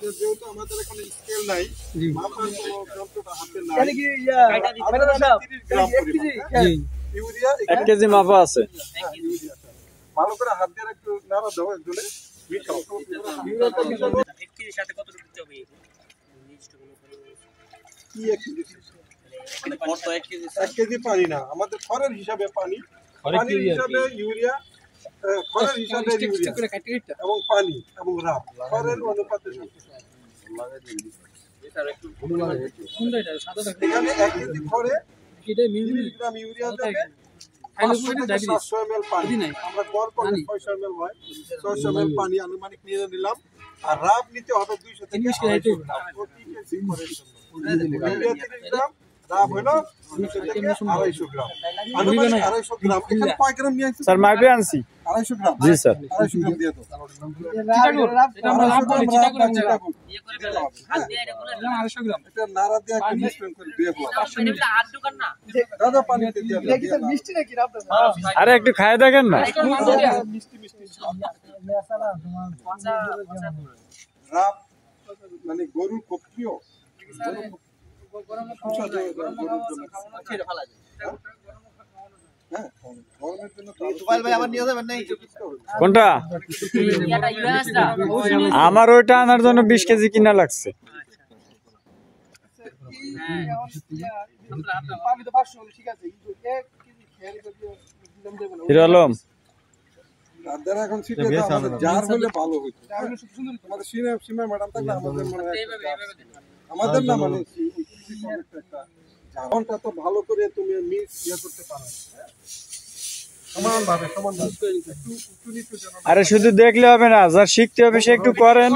যেহেতু আমাদের এখানে স্কেল নাই, মাপার কোনো যন্ত্রটা হাতে নাই, তাহলে কি ইউরিয়া 1 কেজি মাপা আছে। ভালো করে হাত দিয়ে একটু নাড়া দাও, একজনে এক কেজি পানি না, আমাদের খড়ের হিসাবে পানি, পানির হিসাবে ইউরিয়া, খড়ের হিসাবে ইউরিয়া এবং পানি এবং রাব খড়ের অনুপাতে এখানে 1 কেজি খড়ে 30 গ্রাম ইউরিয়া দেবে, 700 ml পানি। আমরা গড় করে 600 ml হয়, 600 ml পানি আনুমানিক নিয়ে নিলাম। আর রাব নিতে হবে 200 থেকে 250 গ্রাম প্রতি কেজি খড়ের জন্য। ইউরিয়া 30 গ্রাম, রাব হলো 200 থেকে 250 গ্রাম, আনুমানিক 250 গ্রাম। এখানে কয় গ্রাম নিয়ে আসছে স্যার মাপে আনছি 250 গ্রাম। জি স্যার 250 গ্রাম দিয়ে দাও। এটা আমরা রাব বলি, চিটা করে নিলাম। ইয়ে করে ফেলা হাত দিয়ে এটা বলে 250 গ্রাম। এটা নাড়া দিয়ে একটু মিশ্রণ করে দিয়ে দাও। 500 মিনিট হাত ঢোকান না দাদা পানিতে দিয়ে দাও। কি স্যার মিষ্টি নাকি রাব? আরে একটু খায় দেখেন না। মিষ্টি মিষ্টি রাব মানে গরুর খুব প্রিয়। কোনটা? এটা ইউএসটা আমার ওইটা আনার জন্য 20 কেজি কিনা লাগছে। পানি তো 500 ঠিক আছে, কিন্তু 1 কেজি খেয়াল করে দিলাম দেব না। হিরো আলম তাদের এখন সিটে দাও, আমাদের জার হলে ভালো হতো। আমাদের সীমা ম্যাডাম থাকলে আমাদের মনে হয় আমাদের না মানে একটা জারটা তো ভালো করে তুমি মিক্স করতে পারো, সমান ভাবে একটু উঁচু নিচু যেন। আরে শুধু দেখলে হবে না, যা শিখতে হবে সে একটু করেন।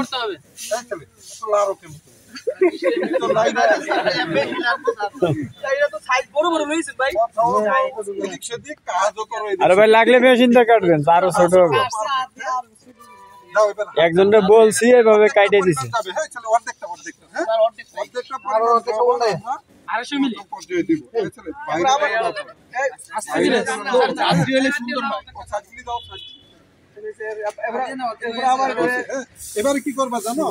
আরে ভাই লাগলে মেশিনটা কাটবেন, আরো ছোট হবে। একজনটা বলছি এভাবে কাটে দিছে। এবারে কি করবা জানো,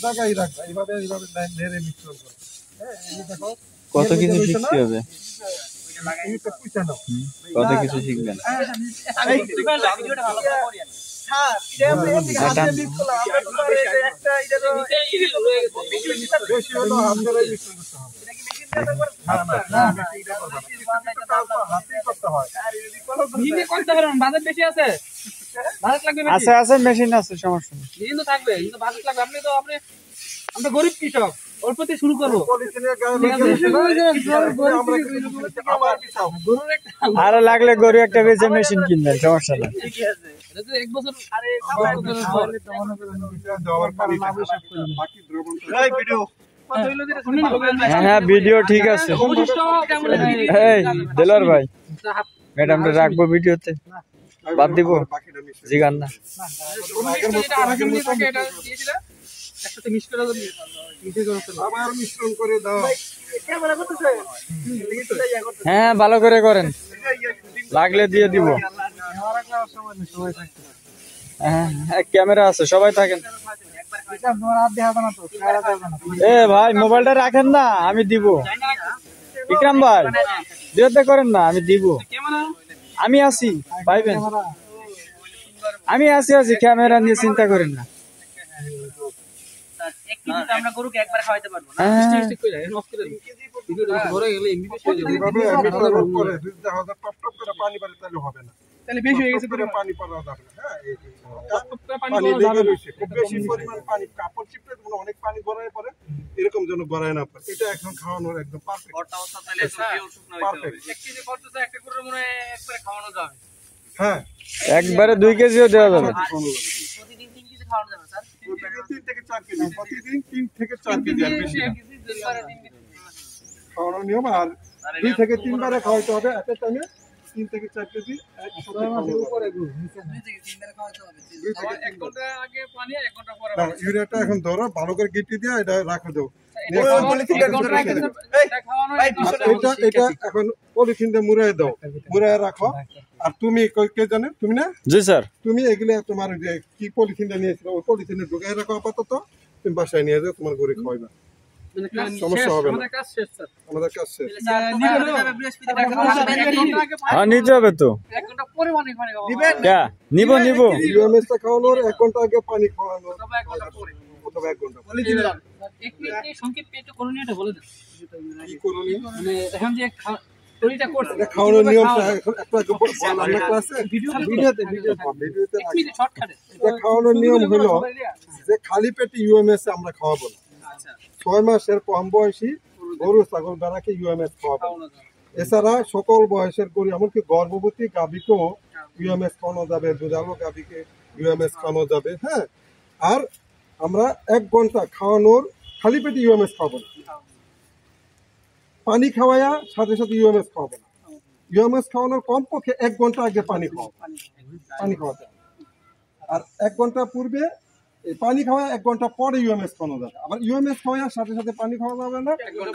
জায়গায় রাখবা, এইভাবে নেড়ে মিশ্রণ করো। কত কিছু শিখতে হবে, কত কিছু শিখবেন। আছে আছে মেশিন আছে, সমস্যা নেই। থাকবে কিন্তু বাজেট লাগবে। আপনি তো আমরা গরিব কৃষক, অল্প থেকে শুরু করবো। আরো লাগলে গরু একটা বেঁচে মেশিন কিনবেন, সমস্যা নেই। 1 বছর হ্যাঁ ভিডিও ঠিক আছে। এই দেলার ভাই, ম্যাডামটা রাখবো ভিডিওতে, বাদ দিব জিগান না। মিশ্রণ করে দাও। হ্যাঁ ভালো করে করেন, লাগলে দিয়ে দিব। হ্যাঁ ক্যামেরা আছে, সবাই থাকেন। এ ভাই মোবাইলটা রাখেন না, আমি দিব। ইকরাম ভাই বিরোধ করেন না, আমি দিব। আমি আছি পাইবেন, আমি আছি ক্যামেরা নিয়ে চিন্তা করেন না। আমরা গরুকে একবার খাওয়াইতে পারবো না। পানি পারে তাহলে হবে না, তাহলে বেশি হয়ে গেছে, পানি পড়া যাবে না। পানি লেগে রয়েছে, খুব বেশি পরিমাণ পানি, কাপড় চিপড়ে অনেক পানি গড়ায় পরে, এরকম যেন গড়ায় না পড়ে। এটা এখন খাওয়ানোর একদম পারফেক্ট। হ্যাঁ একবারে 2 কেজিও দেওয়া যাবে। প্রতিদিন 3 কেজি খাওয়ানো যাবে স্যার? 3 থেকে 4 কেজি, প্রতিদিন 3 থেকে 4 কেজি খাওয়ানোর নিয়ম। আর 2 থেকে 3 বারে খাওয়াইতে হবে এত টাইমে। 3 থেকে 4 কেজি ইউরিয়াটা এখন ধরো, ভালো করে গিটি দিয়ে এটা রাখা দাও। এটা এখন পলিথিন দিয়ে মুড়াই দাও, মুড়াই রাখো। আর তুমি কে জানে তুমি না জি স্যার। তুমি এগুলো তোমার যে কি পলিথিনটা নিয়েছিল ওই পলিথিনে ঢুকাই রাখো আপাতত, তুমি বাসায় নিয়ে যাও তোমার গরু খাওয়াইবা, সমস্যা হবে না। আমাদের কাজ শেষ স্যার। আমাদের কাজ শেষ। হ্যাঁ নিতে হবে তো। 1 ঘন্টা পরে মানে ক্যা নিব ইউএমএস টা খাওয়ানোর 1 ঘন্টা আগে পানি খাওয়ানো অথবা 1 ঘন্টা পরে। অথবা 1 ঘন্টা পরে। এক মিনিট সংক্ষেপ একটু করণীয়টা বলে দেন। কি করণীয়? মানে এখন যে তৈরিটা করছে এটা খাওয়ানোর নিয়মটা একটা বললাম না ক্লাসে, ভিডিওতে ভিডিওতে এক মিনিট শর্টকাটে এটা খাওয়ানোর নিয়ম হলো যে খালি পেটে ইউএমএস আমরা খাওয়াবো না। আচ্ছা 6 মাসের কম বয়সী গরু ছাগল দ্বারাকে ইউএমএস খাওয়াবো। খাওয়ানো যাবে। এছাড়া সকল বয়সের গরু এমনকি গর্ভবতী গাভীকেও ইউএমএস খাওয়ানো যাবে, দুধালো গাভীকে ইউএমএস খাওয়ানো যাবে। হ্যাঁ, আর আমরা 1 ঘন্টা খাওয়ানোর খালি পেটে ইউএমএস খাওয়াবো না, পানি খাওয়ায়া সাথে সাথে ইউএমএস খাওয়াবো না। ইউএমএস খাওয়ানোর কমপক্ষে 1 ঘন্টা আগে পানি খাওয়াবো, পানি খাওয়াতে হবে। আর 1 ঘন্টা পূর্বে এই পানি খাওয়া 1 ঘন্টা পরে ইউএমএস খাওয়ানো যাবে। আবার ইউএমএস খাওয়ার সাথে সাথে পানি খাওয়ানো যাবে না,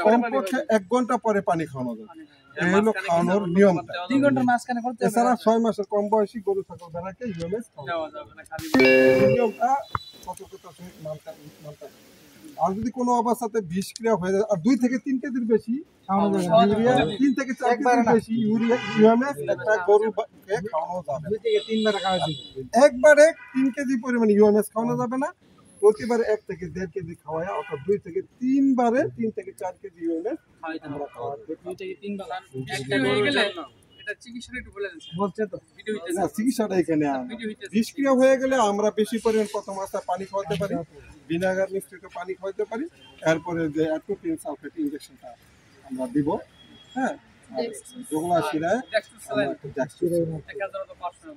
কমপক্ষে 1 ঘন্টা পরে পানি খাওয়ানো যাবে। এই হলো খাওয়ানোর নিয়মটা। 2 ঘন্টার মাঝখানে করতে হবে। এছাড়া 6 মাসের কম বয়সী গরু ছাগল দ্বারাকে ইউএমএস খাওয়ানো যাওয়া যাবে না খালি এই নিয়মটা সতর্কতার সহিত মানতে হবে। আর যদি কোনো অবস্থাতে বিষক্রিয়া হয়ে যায় আর 2 থেকে 3 কেজির বেশি ইউরিয়া, 3 থেকে 4 কেজির বেশি ইউরিয়া ইউএমএস একটা গরুকে খাওয়ানো যাবে। 2 থেকে 3 বার খাওয়া যাবে। একবারে 3 কেজি পরিমাণ ইউএমএস খাওয়ানো যাবে না, প্রতিবারে 1 থেকে 1.5 কেজি খাওয়ায়, অর্থাৎ 2 থেকে 3 বারে 3 থেকে 4 কেজি ইউএমএস আমরা খাওয়াতে পারি। 2 থেকে 3 বার একটা হয়ে গেলে এটা চিকিৎসা একটু বলে দেন বলছে তো ভিডিও হইতেছে না, চিকিৎসাটা এখানে বিষক্রিয়া হয়ে গেলে আমরা বেশি পরিমাণ প্রথম অবস্থায় পানি খাওয়াতে পারি, ভিনেগার মিশ্রিত পানি খাওয়াতে পারি, এরপরে যে অ্যাট্রোপিন সালফেট ইনজেকশনটা আমরা দিব। হ্যাঁ, যেগুলো শিরায় আমরা একটু ডেক্সট্রোজেন 1500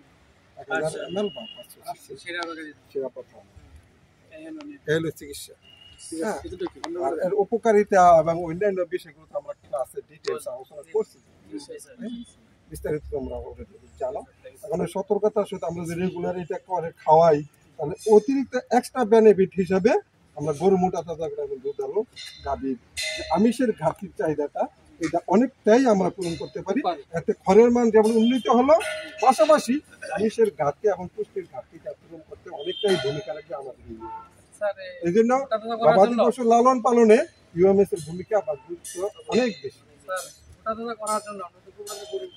1000 ml বা 500 সেরা বাগারে সেরা প্রথম এই এই হলো চিকিৎসা। হ্যাঁ, আর এর উপকারিতা এবং অন্যান্য বিষয়গুলো তো আমরা ক্লাসে ডিটেইলস আলোচনা করছি, বিস্তারিত তোমরা অলরেডি জানো। এখন সতর্কতার সাথে আমরা যে রেগুলার এটা করে খাওয়াই, তাহলে অতিরিক্ত এক্সট্রা বেনিফিট হিসাবে আমরা গরু মোটা তাজা করে দুধ আলো গাভীর যে আমিষের ঘাটতির চাহিদাটা এটা অনেকটাই আমরা পূরণ করতে পারি। এতে খড়ের মান যেমন উন্নীত হলো, পাশাপাশি আমিষের ঘাটতি এবং পুষ্টির ঘাটতিটা পূরণ করতে অনেকটাই ভূমিকা রাখবে আমাদের। স্যার এই জন্য গবাদি পশু লালন পালনে ইউএমএস এর ভূমিকা বা গুরুত্ব অনেক বেশি। স্যার ওটা দাদা করার জন্য আমরা তো পুরো গরিব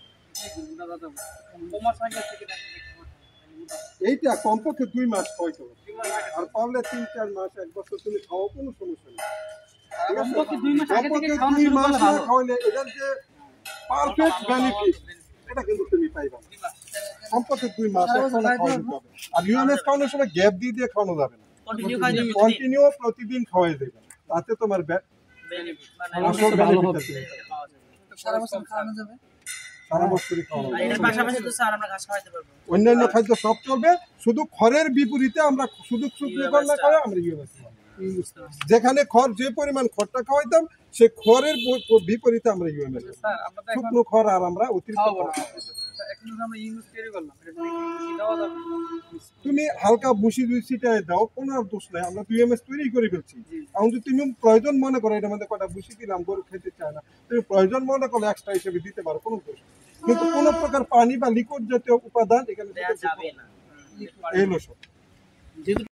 দাদা দাদা তোমার সঙ্গে থেকে এইটা কমপক্ষে 2 মাস হয়তো, আর পারলে 3-4 মাস 1 বছর তুমি খাও, কোনো সমস্যা নেই। ঠিক আছে, কমপক্ষে 2 মাস আগে থেকে কমপক্ষে খাওয়ানো 2 শুরু মাস করলে ভালো। খাওয়ালে এটার যে পারফেক্ট বেনিফিট এটা কিন্তু তুমি পাইবা না। কমপক্ষে 2 মাস একসাথে খাওয়াতে হবে। আর ইউএমএস খাওয়ানোর সময় গ্যাপ দিয়ে দিয়ে খাওয়ানো যাবে না, কন্টিনিউ খাই দিবি কন্টিনিউ প্রতিদিন খাওয়াই দেবে, তাতে তোমার বেনিফিট আসল benefit টা তুমি পাবে। সারা বছর খাওয়ানো যাবে। সারা বছরই খাওয়ানো আর যাবে। এর পাশাপাশি তো স্যার আমরা ঘাস খাওয়াতে পারবো। অন্যান্য খাদ্য সব চলবে, শুধু খড়ের বিপরীতে আমরা শুধু শুকনো না খাওয়া আমরা ইউএমএস খাওয়াই। যেখানে খড় যে পরিমাণ খড়টা খাওয়াইতাম সে খড়ের বিপরীতে আমরা ইউএমএস স্যার আমরা তো এখন শুকনো খড় আর আমরা অতিরিক্ত খাওয়াবো খড় না। খাওয়াবো। এখন তো আমরা ইউজ তৈরি করলাম এটা কি দেওয়া যাবে? তুমি হালকা ভুসি দুইটায় দাও, কোনো আর দোষ নাই, আমরা ইউএমএস তৈরি করে ফেলছি। এখন যদি তুমি প্রয়োজন মনে করো এটার মধ্যে কটা ভুসি দিলাম গরু খেতে চায় না, তুমি প্রয়োজন মনে করলে এক্সট্রা হিসেবে দিতে পারো, কোনো দোষ নেই। কিন্তু কোনো প্রকার পানি বা লিকুইড জাতীয় উপাদান এখানে দেয়া যাবে না। এই হলো সব। যেহেতু